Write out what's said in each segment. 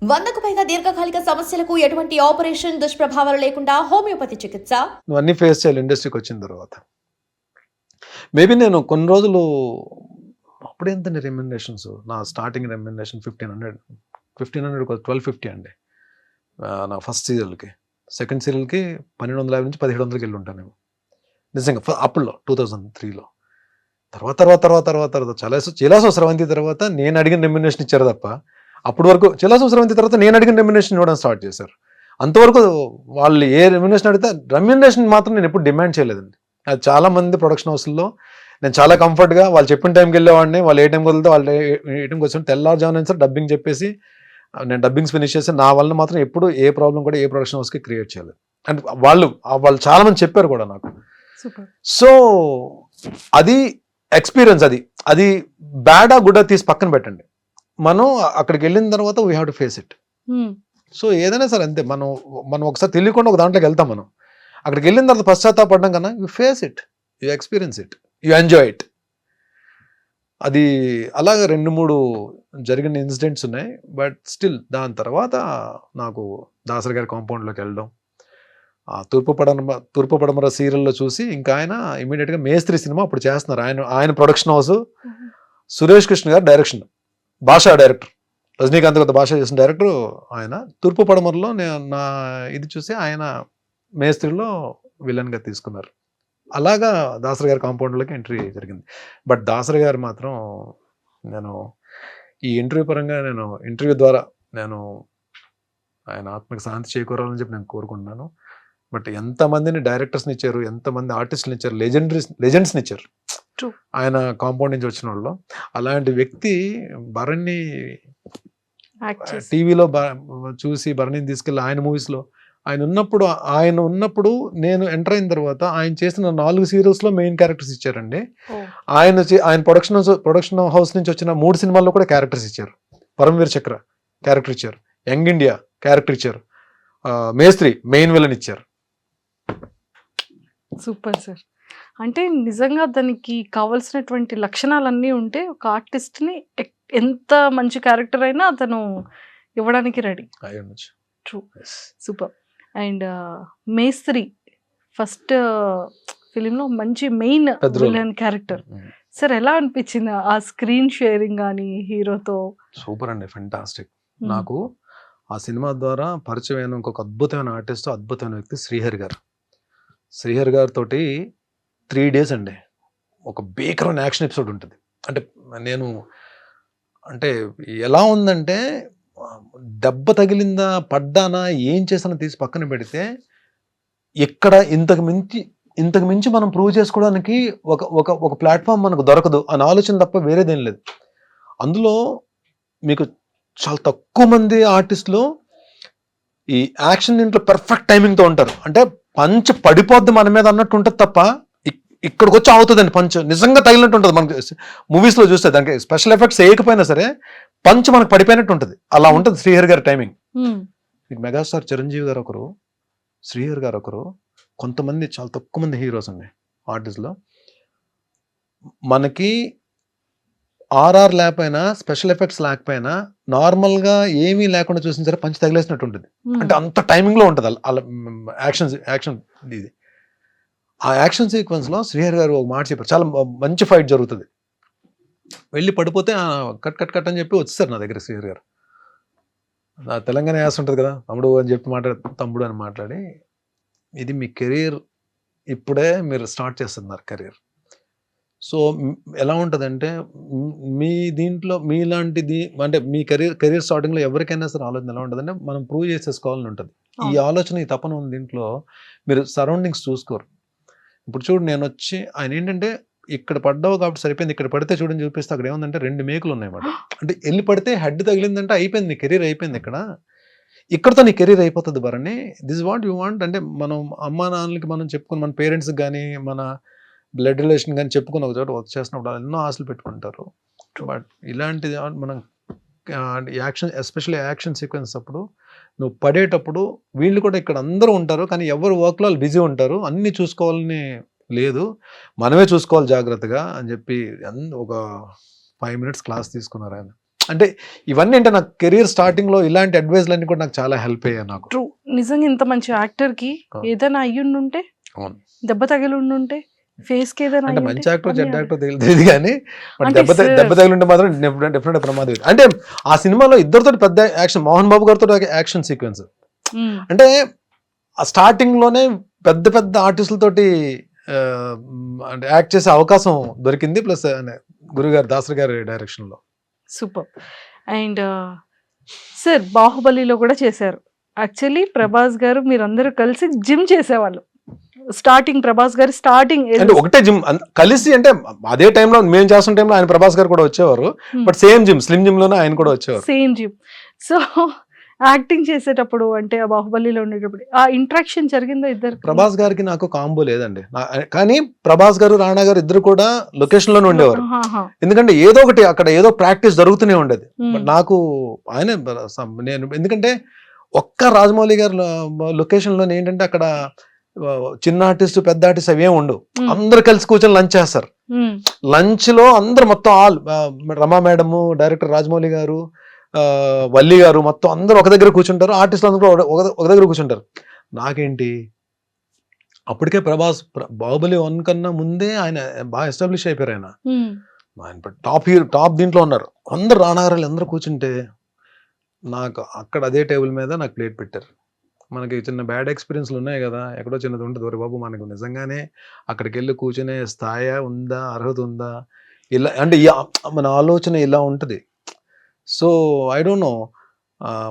100కు పైగా దీర్ఘకాలిక సమస్యలకు ఎటువంటి ఆపరేషన్ దుష్ప్రభావాలు లేకుండా హోమియోపతి చికిత్స. నువ్వన్నీ ఫేస్ చేయాలి ఇండస్ట్రీకి వచ్చిన తర్వాత. మేబీ నేను కొన్ని రోజులు అప్పుడెంతండి రెమ్యునరేషన్స్, నా స్టార్టింగ్ రెమ్యునరేషన్ 1500 1250 అండి నా ఫస్ట్ సీరియల్కి. సెకండ్ సీరియల్కి 1250 నుంచి 1700కి వెళ్ళి ఉంటాను నిజంగా అప్పుల్లో 2003లో. తర్వాత చిలాసో స్రవంతి తర్వాత నేను అడిగిన రెమ్యునరేషన్ ఇచ్చారు తప్ప, అప్పటి వరకు చిలాసో స్రవంతి తర్వాత నేను అడిగిన రెమ్యునరేషన్ ఇవ్వడం స్టార్ట్ చేశారు. అంతవరకు వాళ్ళు ఏ రెమ్యునరేషన్ అడిగితే రెమ్యునరేషన్ మాత్రం నేను ఎప్పుడు డిమాండ్ చేయలేదండి. అది చాలా మంది ప్రొడక్షన్ హౌస్లో నేను చాలా కంఫర్ట్గా వాళ్ళు చెప్పిన టైంకి వెళ్ళేవాడిని. వాళ్ళు ఏ టైంకి వదిలితే వాళ్ళు ఏ టైంకి వచ్చి తెల్లారుజామున సార్ డబ్బింగ్ చెప్పేసి నేను డబ్బింగ్స్ ఫినిష్ చేసి నా వల్ల మాత్రం ఎప్పుడు ఏ ప్రాబ్లం కూడా ఏ ప్రొడక్షన్ హౌస్కి క్రియేట్ చేయలేదు. అండ్ వాళ్ళు చాలా మంది చెప్పారు కూడా నాకు. సో అది ఎక్స్పీరియన్స్. అది బ్యాడా గుడ్డా తీసి పక్కన పెట్టండి. మనం అక్కడికి వెళ్ళిన తర్వాత we have to face it. So ఏదైనా సరే అంతే. మనం ఒకసారి తెలియకుండా ఒక దాంట్లోకి వెళ్తాం. మనం అక్కడికి వెళ్ళిన తర్వాత పశ్చాత్తాపడడం కన్నా you face it, you experience it, you enjoy it. అది అలాగే 2-3 జరిగిన ఇన్సిడెంట్స్ ఉన్నాయి. బట్ స్టిల్ దాని తర్వాత నాకు దాసరి గారి కాంపౌండ్లోకి వెళ్ళడం, తూర్పు పడమర సీరియల్లో చూసి ఇంకా ఆయన ఇమీడియట్గా మేస్త్రి సినిమా అప్పుడు చేస్తున్నారు. ఆయన ప్రొడక్షన్ హౌస్, సురేష్ కృష్ణ గారు డైరెక్షన్, భాషా డైరెక్టర్, రజనీకాంత్ గారు భాష చేసిన డైరెక్టర్ ఆయన. తూర్పు పడమరలో నా ఇది చూసి ఆయన మేస్త్రిలో విలన్గా తీసుకున్నారు. అలాగా దాసరి గారి కాంపౌండ్లోకి ఎంట్రీ జరిగింది. బట్ దాసరి గారు మాత్రం నేను ఈ ఇంటర్వ్యూ పరంగా ఇంటర్వ్యూ ద్వారా ఆయన ఆత్మకి శాంతి చేకూరాలని చెప్పి నేను కోరుకుంటున్నాను. బట్ ఎంతమందిని డైరెక్టర్స్ని ఇచ్చారు, ఎంతమంది ఆర్టిస్టులు ఇచ్చారు, లెజెండ్స్ని ఇచ్చారు ఆయన కాంపౌండ్ నుంచి వచ్చిన వాళ్ళు. అలాంటి వ్యక్తి భరణి టీవీలో చూసి భరణిని తీసుకెళ్ళి ఆయన మూవీస్లో ఆయన ఉన్నప్పుడు నేను ఎంటర్ అయిన తర్వాత ఆయన చేసిన 4 సీరియల్స్లో మెయిన్ క్యారెక్టర్స్ ఇచ్చారండి. ఆయన ప్రొడక్షన్ హౌస్ నుంచి వచ్చిన 3 సినిమాల్లో కూడా క్యారెక్టర్స్ ఇచ్చారు. పరమవీర్ చక్ర క్యారెక్టర్ ఇచ్చారు, యంగ్ ఇండియా క్యారెక్టర్ ఇచ్చారు, మేస్త్రి మెయిన్ విలన్ ఇచ్చారు. Super sir. అంటే నిజంగా దానికి కావాల్సినటువంటి లక్షణాలన్నీ ఉంటే ఒక ఆర్టిస్ట్ని ఎంత మంచి క్యారెక్టర్ అయినా అతను ఇవ్వడానికి రెడీ. ట్రూ. సూపర్. అండ్ మేస్త్రి ఫస్ట్ ఫిలింలో మంచి మెయిన్ విలన్ క్యారెక్టర్. సార్ ఎలా అనిపించింది ఆ స్క్రీన్ షేరింగ్ కానీ హీరోతో? సూపర్ అండి, ఫెంటాస్టిక్. నాకు ఆ సినిమా ద్వారా పరిచయం అయిన ఇంకొక అద్భుతమైన ఆర్టిస్ట్, అద్భుతమైన వ్యక్తి శ్రీహరి గారితో 3 days అండి ఒక భీకరమైన యాక్షన్ ఎపిసోడ్ ఉంటుంది. అంటే ఎలా ఉందంటే దెబ్బ తగిలిందా, పడ్డానా, ఏం చేసానో తీసి పక్కన పెడితే ఇక్కడ ఇంతకు మించి మనం ప్రూవ్ చేసుకోవడానికి ఒక ప్లాట్ఫామ్ మనకు దొరకదు అని ఆలోచన తప్ప వేరేదేం లేదు. అందులో మీకు చాలా తక్కువ మంది ఆర్టిస్టులు ఈ యాక్షన్ దీంట్లో పర్ఫెక్ట్ టైమింగ్తో ఉంటారు. అంటే పంచ్ పడిపోద్ది మన మీద అన్నట్టు ఉంటుంది తప్ప ఇక్కడికి వచ్చి అవుతుందండి పంచ్ నిజంగా తగిలినట్టు ఉంటుంది. మనకి మూవీస్లో చూస్తే దానికి స్పెషల్ ఎఫెక్ట్స్ వేయకపోయినా సరే పంచ్ మనకు పడిపోయినట్టు ఉంటుంది. అలా ఉంటుంది శ్రీహరి గారి టైమింగ్. మెగాస్టార్ చిరంజీవి గారు ఒకరు, శ్రీహరి గారు ఒకరు, కొంతమంది చాలా తక్కువ మంది హీరోస్ అండి ఆర్టిస్ట్లో. మనకి ఆర్ఆర్ లేకపోయినా, స్పెషల్ ఎఫెక్ట్స్ లేకపోయినా, నార్మల్గా ఏమీ లేకుండా చూసిన సరే పంచ్ తగిలేసినట్టు ఉంటుంది. అంటే అంత టైమింగ్లో ఉంటుంది అలా యాక్షన్ ఇది. ఆ యాక్షన్ సీక్వెన్స్లో శ్రీహరి గారు ఒక మాట చెప్పారు, చాలా మంచి ఫైట్ జరుగుతుంది, వెళ్ళి పడిపోతే కట్ అని చెప్పి వచ్చేసారు నా దగ్గర శ్రీహరి గారు. నా తెలంగాణ యాస ఉంటుంది కదా, తమ్ముడు అని చెప్పి తమ్ముడు అని మాట్లాడి, ఇది మీ కెరీర్, ఇప్పుడే మీరు స్టార్ట్ చేస్తున్నారు కెరీర్. సో ఎలా ఉంటుందంటే మీ దీంట్లో మీలాంటిది అంటే మీ కెరీర్ స్టార్టింగ్లో ఎవరికైనా సరే ఆలోచన ఎలా ఉంటుందంటే మనం ప్రూవ్ చేసేసుకోవాలని ఉంటుంది. ఈ ఆలోచన, ఈ తపన ఉంది దీంట్లో. మీరు సరౌండింగ్స్ చూసుకోరు. ఇప్పుడు చూడు, నేను వచ్చి ఆయన ఏంటంటే ఇక్కడ పడ్డావు కాబట్టి సరిపోయింది, ఇక్కడ పడితే చూడని చూపిస్తే అక్కడ ఏముందంటే 2 మేకులు ఉన్నాయన్నమాట. అంటే వెళ్ళి పడితే హెడ్ తగిలిందంటే అయిపోయింది, నీ కెరీర్ అయిపోయింది. ఇక్కడతో నీ కెరీర్ అయిపోతుంది Bharani. This what you want అంటే మనం అమ్మా నాన్నలకి మనం చెప్పుకుని, మన పేరెంట్స్కి కానీ, మన బ్లడ్ రిలేషన్ కానీ చెప్పుకుని ఒక చోట వర్క్ చేసినప్పుడు ఎన్నో ఆశలు పెట్టుకుంటారు. బట్ ఇలాంటిది మనం యాక్షన్, ఎస్పెషల్లీ యాక్షన్ సీక్వెన్స్ అప్పుడు నువ్వు పడేటప్పుడు వీళ్ళు కూడా ఇక్కడ అందరూ ఉంటారు, కానీ ఎవరు వర్క్లో వాళ్ళు బిజీ ఉంటారు, అన్నీ చూసుకోవాలని లేదు, మనమే చూసుకోవాలి జాగ్రత్తగా అని చెప్పి ఒక 5 minutes క్లాస్ తీసుకున్నారు ఆయన. అంటే ఇవన్నీ అంటే నాకు కెరీర్ స్టార్టింగ్ లో ఇలాంటి అడ్వైజ్లన్నీ కూడా నాకు చాలా హెల్ప్ అయ్యాయి నాకు. ట్రూ. నిజంగా ఇంత మంచి యాక్టర్ కి ఏదైనా అయ్యుండుంటే, అవును. దెబ్బ తగిలి ఉండుంటే, ఫేస్ కి ఏదైనా అంటే అయ్యుంటే, మంచి యాక్టర్ చెడ్డ అన్నీ యాక్టర్ తెలియదు కానీ బట్ అంటే దెబ్బ తగిలింటే మాత్రం డెఫినెట్ ప్రమాదం ఇది. అంటే ఆ సినిమాలో ఇద్దరితో పెద్ద యాక్షన్, మోహన్ బాబు గారితో యాక్షన్ సీక్వెన్స్ అంటే ఆ స్టార్టింగ్ లోనే పెద్ద పెద్ద ఆర్టిస్టులతోటి అంటే యాక్ట్ చేసే అవకాశం దొరికింది. ప్లస్ గురుగారు దాసరి గారి డైరెక్షన్ లో. సూపర్. అండ్ సార్ బాహుబలిలో కూడా చేశారు. యాక్చువల్లీ ప్రభాస్ గారు మీరందరూ కలిసి జిమ్ చేసేవాళ్ళు. స్టార్టింగ్ ప్రభాస్ గారు స్టార్టింగ్ అంటే ఒకటే జిమ్ కలిసి, అంటే అదే టైంలో మేము చేస్తున్న టైంలో ఆయన ప్రభాస్ గారు కూడా వచ్చేవారు. But same gym, slim gym లోనే ఆయన కూడా వచ్చేవారు. Same gym. సో యాక్టింగ్ చేసేటప్పుడు అంటే ఆ బాహుబలిలో ఉండేటప్పుడు ఆ ఇంట్రాక్షన్ జరిగిందా ఇద్దరు? ప్రభాస్ గారికి నాకు కాంబో లేదండి. కానీ ప్రభాస్ గారు రాణా గారు ఇద్దరు కూడా లొకేషన్ లోనే ఉండేవారు. ఎందుకంటే ఏదో ఒకటి అక్కడ ఏదో ప్రాక్టీస్ జరుగుతూనే ఉండేది. బట్ నాకు ఆయన నేను ఎందుకంటే ఒక్క రాజమౌళి గారు లొకేషన్ లోనే ఏంటంటే అక్కడ చిన్న ఆర్టిస్ట్ పెద్ద ఆర్టిస్ట్ అవేం ఉండవు. అందరు కలిసి కూర్చొని లంచ్ చేస్తారు. లంచ్ లో అందరు మొత్తం ఆల్ రమా మేడము, డైరెక్టర్ రాజమౌళి గారు, వల్లి గారు మొత్తం అందరూ ఒక దగ్గర కూర్చుంటారు. ఆర్టిస్టులు అందరూ ఒక దగ్గర కూర్చుంటారు. నాకేంటి అప్పటికే ప్రభాస్ బాహుబలి 1 కన్నా ముందే ఆయన బాగా ఎస్టాబ్లిష్ అయిపోయారు. ఆయన టాప్ దీంట్లో ఉన్నారు. అందరు రానాగారాలు అందరూ కూర్చుంటే నాకు అక్కడ అదే టేబుల్ మీద నాకు ప్లేట్ పెట్టారు. మనకి చిన్న బ్యాడ్ ఎక్స్పీరియన్స్లు ఉన్నాయి కదా, ఎక్కడో చిన్నది ఉంటుంది. ఒరే బాబు, మనకు నిజంగానే అక్కడికి వెళ్ళి కూర్చునే స్థాయి ఉందా, అర్హత ఉందా, ఇలా అంటే మన ఆలోచన ఇలా ఉంటుంది. So I don't know,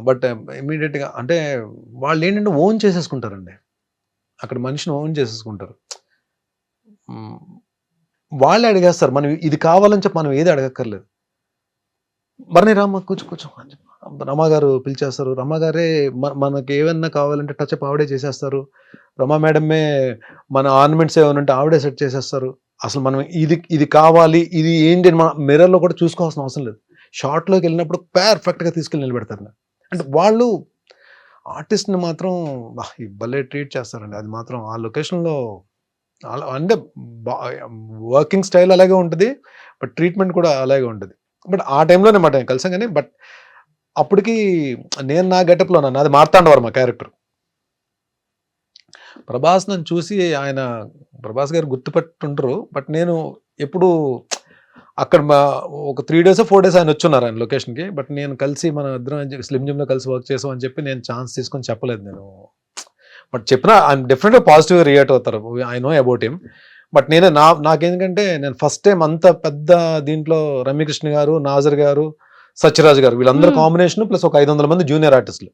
but ఇమీడియట్గా అంటే వాళ్ళు ఏంటంటే ఓన్ చేసేసుకుంటారండి. అక్కడ మనిషిని ఓన్ చేసేసుకుంటారు. వాళ్ళే అడిగేస్తారు. మనం ఇది కావాలని చెప్పి మనం ఏది అడగక్కర్లేదు. మరణి రామ్మ కూర్చో అని చెప్పి రమా గారు పిలిచేస్తారు. రమా గారే మనకి ఏమన్నా కావాలంటే టచ్అప్ ఆవిడే చేసేస్తారు. రమా మేడమే మన ఆర్నమెంట్స్ ఏమైనా ఉంటే ఆవిడే సెట్ చేసేస్తారు. అసలు మనం ఇది కావాలి, ఇది ఏంటి అని మన మిర్రర్లో కూడా చూసుకోవాల్సిన అవసరం లేదు. షార్ట్లోకి వెళ్ళినప్పుడు పర్ఫెక్ట్గా తీసుకెళ్ళి నిలబెడతారు. అంటే వాళ్ళు ఆర్టిస్ట్ని మాత్రం భలే ట్రీట్ చేస్తారండి. అది మాత్రం ఆ లొకేషన్లో అంటే వర్కింగ్ స్టైల్ అలాగే ఉంటుంది, బట్ ట్రీట్మెంట్ కూడా అలాగే ఉంటుంది. బట్ ఆ టైంలోనే మాట కలిసాం కానీ, బట్ అప్పటికి నేను నా గెటప్లో నాది మార్తాండవర్మ క్యారెక్టర్. ప్రభాస్ నన్ను చూసి ఆయన ప్రభాస్ గారు గుర్తుపెట్టుంటారు. బట్ నేను ఎప్పుడు అక్కడ ఒక 3 days 4 days ఆయన వచ్చున్నారు ఆయన లొకేషన్కి. బట్ నేను కలిసి మన ఇద్దరం స్లిమ్ జిమ్లో కలిసి వర్క్ చేసాం అని చెప్పి నేను ఛాన్స్ తీసుకొని చెప్పలేదు నేను. బట్ చెప్పినా ఆయన డెఫినెట్గా పాజిటివ్గా రియాక్ట్ అవుతారు. I know about him. But నాకేందుకంటే నేను ఫస్ట్ టైం అంత పెద్ద దీంట్లో రమ్యకృష్ణ గారు, నాజర్ గారు, సత్యరాజ్ గారు వీళ్ళందరూ కాంబినేషన్ ప్లస్ ఒక 500 మంది జూనియర్ ఆర్టిస్టులు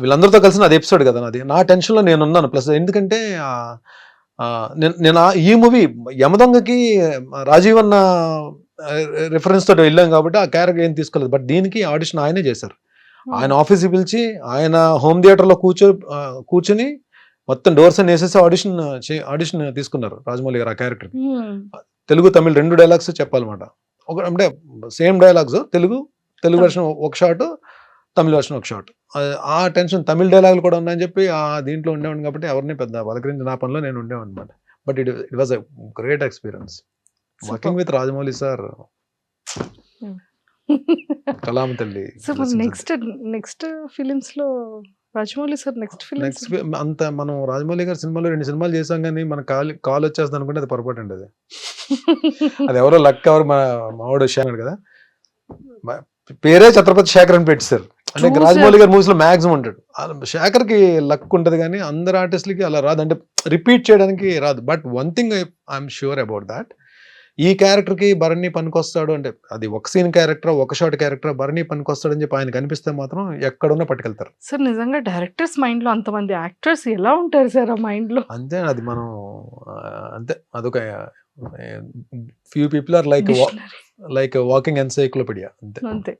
వీళ్ళందరితో కలిసి నాది ఎపిసోడ్ కదా నాది. నా టెన్షన్లో నేను ఉన్నాను. ప్లస్ ఎందుకంటే నేను ఈ మూవీ యమదొంగకి రాజీవ్ అన్న రిఫరెన్స్ తోటి వెళ్ళాం కాబట్టి ఆ క్యారెక్టర్ ఏం తీసుకోలేదు. బట్ దీనికి ఆడిషన్ ఆయనే చేశారు. ఆయన ఆఫీస్కి పిలిచి ఆయన హోమ్ థియేటర్లో కూర్చొని మొత్తం డోర్స్ అని వేసేసి ఆడిషన్ తీసుకున్నారు రాజమౌళి గారు ఆ క్యారెక్టర్. తెలుగు తమిళ 2 డైలాగ్స్ చెప్పాలన్నమాట. అంటే సేమ్ డైలాగ్స్, తెలుగు వెర్షన్ ఒక షాట్, తమిళ వెర్షన్ ఒక షాట్. ఆ టెన్షన్ తమిళ డైలాగులు కూడా ఉన్నాయని చెప్పి ఆ దీంట్లో ఉండేవాడిని కాబట్టి ఎవరిని పెద్ద పలకరించి నా పనిలో నేను ఉండేవాడిని అనమాట. But it was a great experience working with Rajamouli sir. కలాం తల్లి. నెక్స్ట్ ఫిలిమ్స్ లో రాజమౌళి సార్ నెక్స్ట్ అంత మనం రాజమౌళి గారి సినిమాలో 2 సినిమాలు చేసాం కానీ మన కాల్ వచ్చేస్తుంది అనుకుంటే అది పొరపాటు అండి. అది ఎవరో లక్ ఎవరు మావాడు వచ్చాడు కదా, పేరే ఛత్రపతి శేఖర్ అని పెట్టారు. అంటే రాజమౌళి గారి మూవీస్ లో మ్యాక్సిమం ఉంటాడు. శేఖర్ కి లక్ ఉంటది కానీ అందరు ఆర్టిస్టులకి అలా రాదు, అంటే రిపీట్ చేయడానికి రాదు. But one thing I'm sure about that, ఈ క్యారెక్టర్ కి భరణి పనికొస్తాడు అంటే అది ఒక సీన్ క్యారెక్టర్, ఒక షాట్ క్యారెక్టర్, భరణి పనికొస్తాడు అని చెప్పి ఆయన కనిపిస్తే మాత్రం ఎక్కడున్నా పట్టుకెళ్తారు. సార్ నిజంగా డైరెక్టర్స్ మైండ్ లో అంతమంది యాక్టర్స్ ఎలా ఉంటారు సార్ ఆ మైండ్ లో? అంతే, అది మనం అంతే, అదొక few people are like walking encyclopedia అంతే.